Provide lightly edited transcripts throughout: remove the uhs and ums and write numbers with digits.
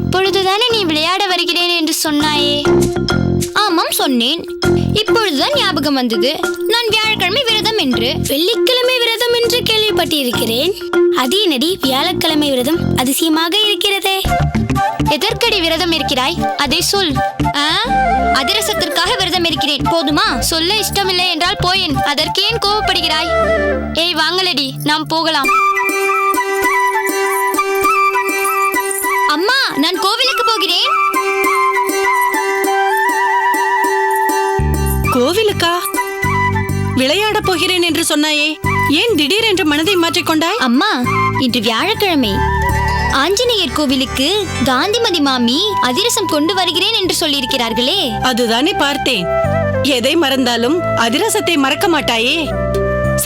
இப்பொழுதுதானே நீ விளையாட வருகிறேன் என்று சொன்னாயே? ஆமாம் சொன்னேன். இப்பொழுதுதான் ஞாபகம் வந்தது நான் வியாழக்கிழமை விரதம் என்று. வெள்ளிக்கிழமை விரதம் என்று கேள்விப்பட்டிருக்கிறேன். அது என்னடி வியாழக்கிழமை விரதம்? அதிசயமாக இருக்கிறதே. எதற்கடி விரதம் இருக்கிறாய்? அதை சொல். அதிரசத்திற்காக விரதம் இருக்கிறேன். போதுமா? சொல்ல இஷ்டமில்லை என்றால் போயேன். அதற்கு ஏன் கோபப்படுகிறாய்? ஏய் வாங்களடி, நாம் போகலாம். அம்மா, நான் கோவிலுக்கு போகிறேன். கோவிலுக்கா? விளையாட போகிறேன் என்று சொன்னாயே, ஏன் திடீரென்று மனதை மாற்றிக்கொண்டாய்? அம்மா, இன்று வியாழக்கிழமை. ஆஞ்சநேயர் கோவிலுக்கு காந்திமதி மாமி அதிரசம் கொண்டு வருகிறேன் என்று சொல்லியிருக்கிறார்களே. அதுதானே பார்த்தேன். எதை மறந்தாலும் அதிரசத்தை மறக்க மாட்டாயே.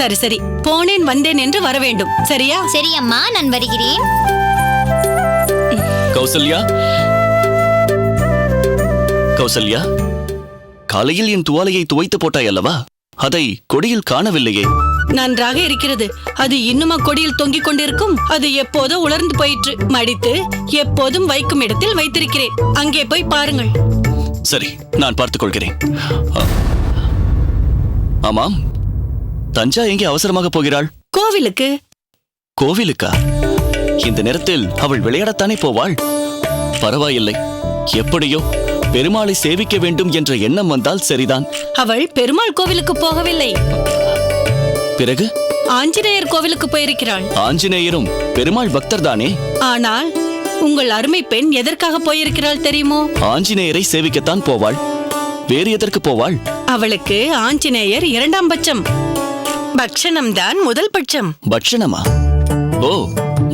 சரி சரி, போனேன் வந்தேன் என்று வர வேண்டும். சரியா? சரி அம்மா, நான் வருகிறேன். கௌசல்யா, கௌசல்யா, காலையில் என் துவாலையை துவைத்து போட்டாய் அல்லவா? அதை கொடியில் காணவில்லையே. நன்றாக இருக்கிறது. அது இன்னுமா கொடியில் தொங்கிக் கொண்டிருக்கும்? அது எப்போதோ உலர்ந்து போயிற்று. மடித்து எப்போதும் வைக்கும் இடத்தில் வைத்திருக்கிறேன். அங்கே போய் பாருங்கள். சரி, நான் பார்த்துக் கொள்கிறேன். ஆமாம், தஞ்சா எங்கே அவசரமாக போகிறாள்? கோவிலுக்கு. கோவிலுக்கா? இந்த நேரத்தில் அவள் விளையாடத்தானே போவாள். பரவாயில்லை, எப்படியோ பெருமாளை சேவிக்க வேண்டும் என்ற எண்ணம் வந்தால் சரிதான். அவள் பெருமாள் கோவிலுக்கு போகவில்லை. பிறகு ஆஞ்சநேயர் கோவிலுக்கு போயிருக்கிறாள். ஆஞ்சநேயரும் பெருமாள் பக்தர் தானே? ஆனால் உங்கள் அருமை பெண் எதற்காக போயிருக்கிறாள் தெரியுமோ? ஆஞ்சநேயரை சேவிக்கத்தான் போவாள். வேறு எதற்கு போவாள்? அவளுக்கு ஆஞ்சநேயர் இரண்டாம் பட்சம், பக்ஷணம் தான் முதல் பட்சம். பட்சணமா? ஓ,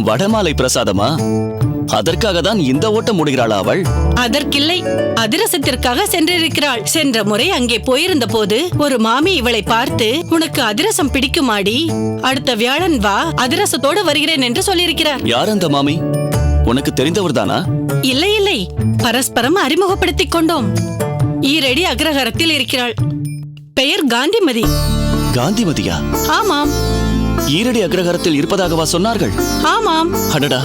வடமாலை பிரசாதமா? அதற்காக தான் இந்த ஓட்டம் முடிகிறாளா அவள்? அதற்கில்லை, அதிரசத்திற்காக சென்றிருக்கிறாள். சென்ற முறை அங்கே போயிருந்த போது ஒரு மாமி இவளை பார்த்து, உனக்கு அதிரசம் பிடிக்குமாடி, அடுத்த வியாழன் வா, அதிரசத்தோடு வருகிறேன் என்று சொல்லியிருக்கிறார். யார் அந்த மாமி? உனக்கு தெரிந்தவர்தானா? இல்லை இல்லை, பரஸ்பரம் அறிமுகப்படுத்திக் கொண்டோம். ஈரடி அக்ரஹாரத்தில் இருக்கிறாள். பெயர் காந்திமதி. காந்திமதியா? ஆமாம். ஈரடி அக்ரஹாரத்தில் இருப்பதாகவா சொன்னார்கள்? ஆமாம். அடடா,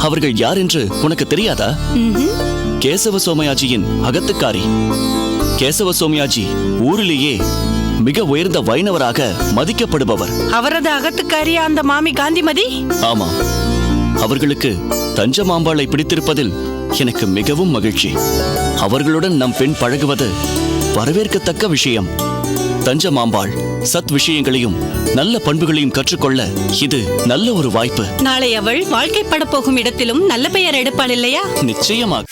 அவர்கள் யார் என்று உனக்கு தெரியாதா? கேசவ சோமயாஜியின் அகத்துக்காரி. கேசவ சோமயாஜி ஊரிலேயே மிக உயர்ந்த வைணவராக மதிக்கப்படுபவர். அவரது அகத்துக்காரியா அந்த மாமி காந்திமதி? ஆமாம். அவர்களுக்கு தஞ்சமாம்பாளை பிடித்திருப்பதில் எனக்கு மிகவும் மகிழ்ச்சி. அவர்களுடன் நம் பெண் பழகுவது வரவேற்கத்தக்க விஷயம். தஞ்சமாம்பாள் சத் விஷயங்களையும் நல்ல பண்புகளையும் கற்றுக்கொள்ள இது நல்ல ஒரு வாய்ப்பு. நாளை அவள் வாழ்க்கைப்பட போகும் இடத்திலும் நல்ல பெயர் எடுப்பாள் இல்லையா? நிச்சயமாக.